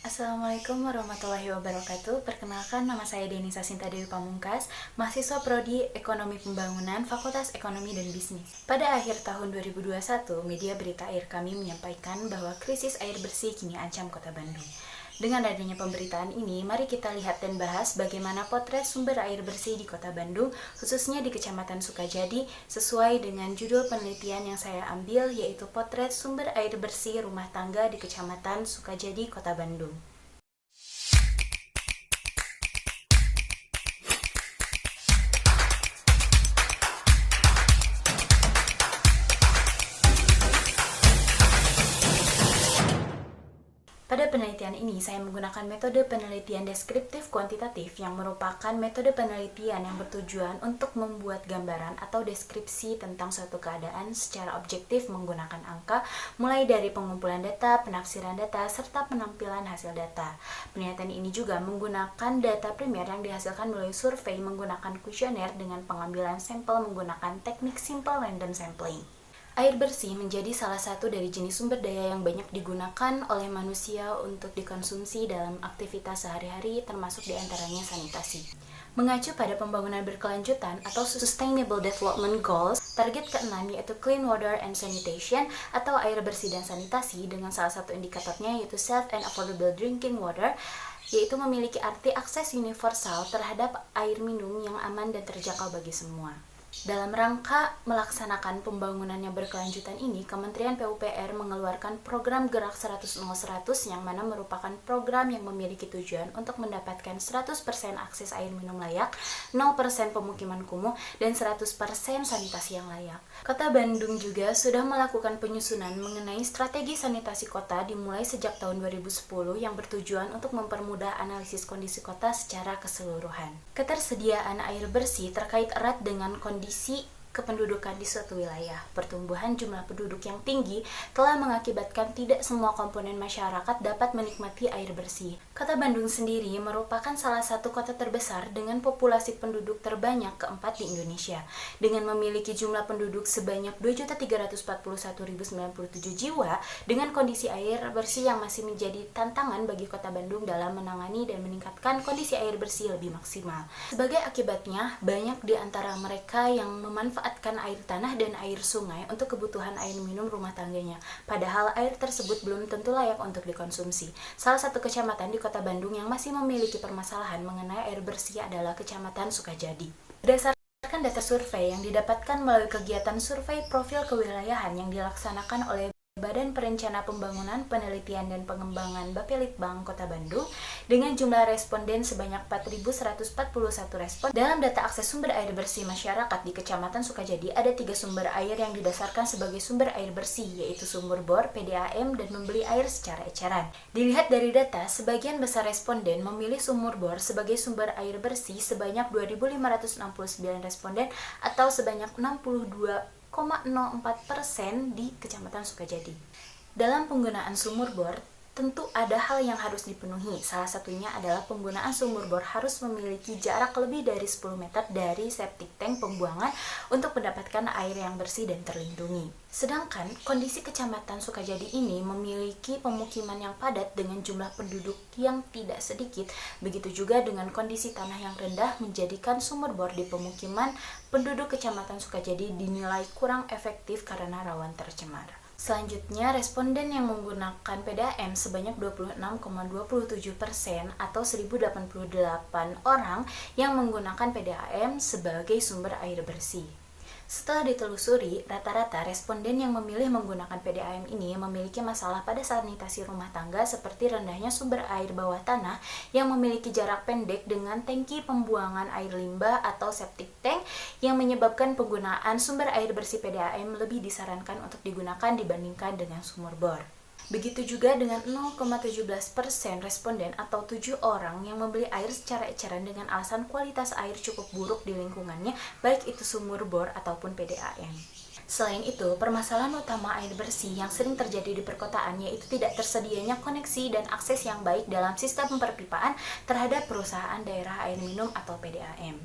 Assalamualaikum warahmatullahi wabarakatuh. Perkenalkan, nama saya Denisa Sinta Dewi Pamungkas, mahasiswa Prodi Ekonomi Pembangunan, Fakultas Ekonomi dan Bisnis. Pada akhir tahun 2021, media berita air kami menyampaikan bahwa krisis air bersih kini ancam Kota Bandung. Dengan adanya pemberitaan ini, mari kita lihat dan bahas bagaimana potret sumber air bersih di Kota Bandung, khususnya di Kecamatan Sukajadi, sesuai dengan judul penelitian yang saya ambil, yaitu potret sumber air bersih rumah tangga di Kecamatan Sukajadi, Kota Bandung. Pada penelitian ini, saya menggunakan metode penelitian deskriptif kuantitatif yang merupakan metode penelitian yang bertujuan untuk membuat gambaran atau deskripsi tentang suatu keadaan secara objektif menggunakan angka, mulai dari pengumpulan data, penafsiran data, serta penampilan hasil data. Penelitian ini juga menggunakan data primer yang dihasilkan melalui survei menggunakan kuesioner dengan pengambilan sampel menggunakan teknik simple random sampling. Air bersih menjadi salah satu dari jenis sumber daya yang banyak digunakan oleh manusia untuk dikonsumsi dalam aktivitas sehari-hari, termasuk diantaranya sanitasi. Mengacu pada pembangunan berkelanjutan atau Sustainable Development Goals, target ke-6 yaitu Clean Water and Sanitation atau air bersih dan sanitasi, dengan salah satu indikatornya yaitu Safe and Affordable Drinking Water, yaitu memiliki arti akses universal terhadap air minum yang aman dan terjangkau bagi semua. Dalam rangka melaksanakan pembangunan yang berkelanjutan ini, Kementerian PUPR mengeluarkan program Gerak 100 yang mana merupakan program yang memiliki tujuan untuk mendapatkan 100% akses air minum layak, 0% pemukiman kumuh, dan 100% sanitasi yang layak. Kota Bandung juga sudah melakukan penyusunan mengenai strategi sanitasi kota dimulai sejak tahun 2010 yang bertujuan untuk mempermudah analisis kondisi kota secara keseluruhan. Ketersediaan air bersih terkait erat dengan kondisi kependudukan di suatu wilayah. Pertumbuhan jumlah penduduk yang tinggi telah mengakibatkan tidak semua komponen masyarakat dapat menikmati air bersih. Kota Bandung sendiri merupakan salah satu kota terbesar dengan populasi penduduk terbanyak keempat di Indonesia, dengan memiliki jumlah penduduk sebanyak 2.341.097 jiwa, dengan kondisi air bersih yang masih menjadi tantangan bagi Kota Bandung dalam menangani dan meningkatkan kondisi air bersih lebih maksimal. Sebagai akibatnya, banyak di antara mereka yang memanfaatkan air tanah dan air sungai untuk kebutuhan air minum rumah tangganya, padahal air tersebut belum tentu layak untuk dikonsumsi. Salah satu kecamatan di Kota Bandung yang masih memiliki permasalahan mengenai air bersih adalah Kecamatan Sukajadi. Berdasarkan data survei yang didapatkan melalui kegiatan survei profil kewilayahan yang dilaksanakan oleh Badan Perencana Pembangunan, Penelitian dan Pengembangan Bapelitbang Kota Bandung, dengan jumlah responden sebanyak 4.141 respon. Dalam data akses sumber air bersih masyarakat di Kecamatan Sukajadi, ada 3 sumber air yang didasarkan sebagai sumber air bersih, yaitu sumur bor, PDAM, dan membeli air secara eceran. Dilihat dari data, sebagian besar responden memilih sumur bor sebagai sumber air bersih sebanyak 2.569 responden atau sebanyak 62,04% di Kecamatan Sukajadi. Dalam penggunaan sumur bor, tentu ada hal yang harus dipenuhi. Salah satunya adalah penggunaan sumur bor harus memiliki jarak lebih dari 10 meter dari septic tank pembuangan untuk mendapatkan air yang bersih dan terlindungi. Sedangkan kondisi Kecamatan Sukajadi ini memiliki pemukiman yang padat dengan jumlah penduduk yang tidak sedikit. Begitu juga dengan kondisi tanah yang rendah menjadikan sumur bor di pemukiman penduduk Kecamatan Sukajadi dinilai kurang efektif karena rawan tercemar. Selanjutnya, responden yang menggunakan PDAM sebanyak 26,27% atau 1088 orang yang menggunakan PDAM sebagai sumber air bersih. Setelah ditelusuri, rata-rata responden yang memilih menggunakan PDAM ini memiliki masalah pada sanitasi rumah tangga seperti rendahnya sumber air bawah tanah yang memiliki jarak pendek dengan tangki pembuangan air limbah atau septic tank, yang menyebabkan penggunaan sumber air bersih PDAM lebih disarankan untuk digunakan dibandingkan dengan sumur bor. Begitu juga dengan 0,17% responden atau 7 orang yang membeli air secara eceran dengan alasan kualitas air cukup buruk di lingkungannya, baik itu sumur bor ataupun PDAM. Selain itu, permasalahan utama air bersih yang sering terjadi di perkotaan yaitu tidak tersedianya koneksi dan akses yang baik dalam sistem perpipaan terhadap perusahaan daerah air minum atau PDAM.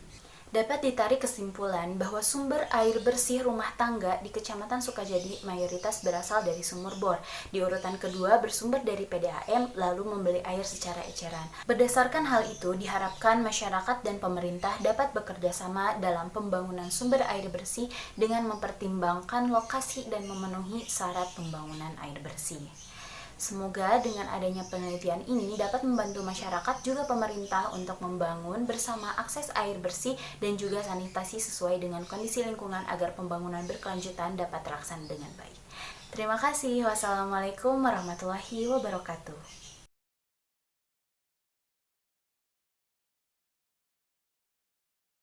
Dapat ditarik kesimpulan bahwa sumber air bersih rumah tangga di Kecamatan Sukajadi mayoritas berasal dari sumur bor. Di urutan kedua bersumber dari PDAM, lalu membeli air secara eceran. Berdasarkan hal itu, diharapkan masyarakat dan pemerintah dapat bekerja sama dalam pembangunan sumber air bersih dengan mempertimbangkan lokasi dan memenuhi syarat pembangunan air bersih. Semoga dengan adanya penelitian ini dapat membantu masyarakat juga pemerintah untuk membangun bersama akses air bersih dan juga sanitasi sesuai dengan kondisi lingkungan agar pembangunan berkelanjutan dapat terlaksana dengan baik. Terima kasih. Wassalamualaikum warahmatullahi wabarakatuh.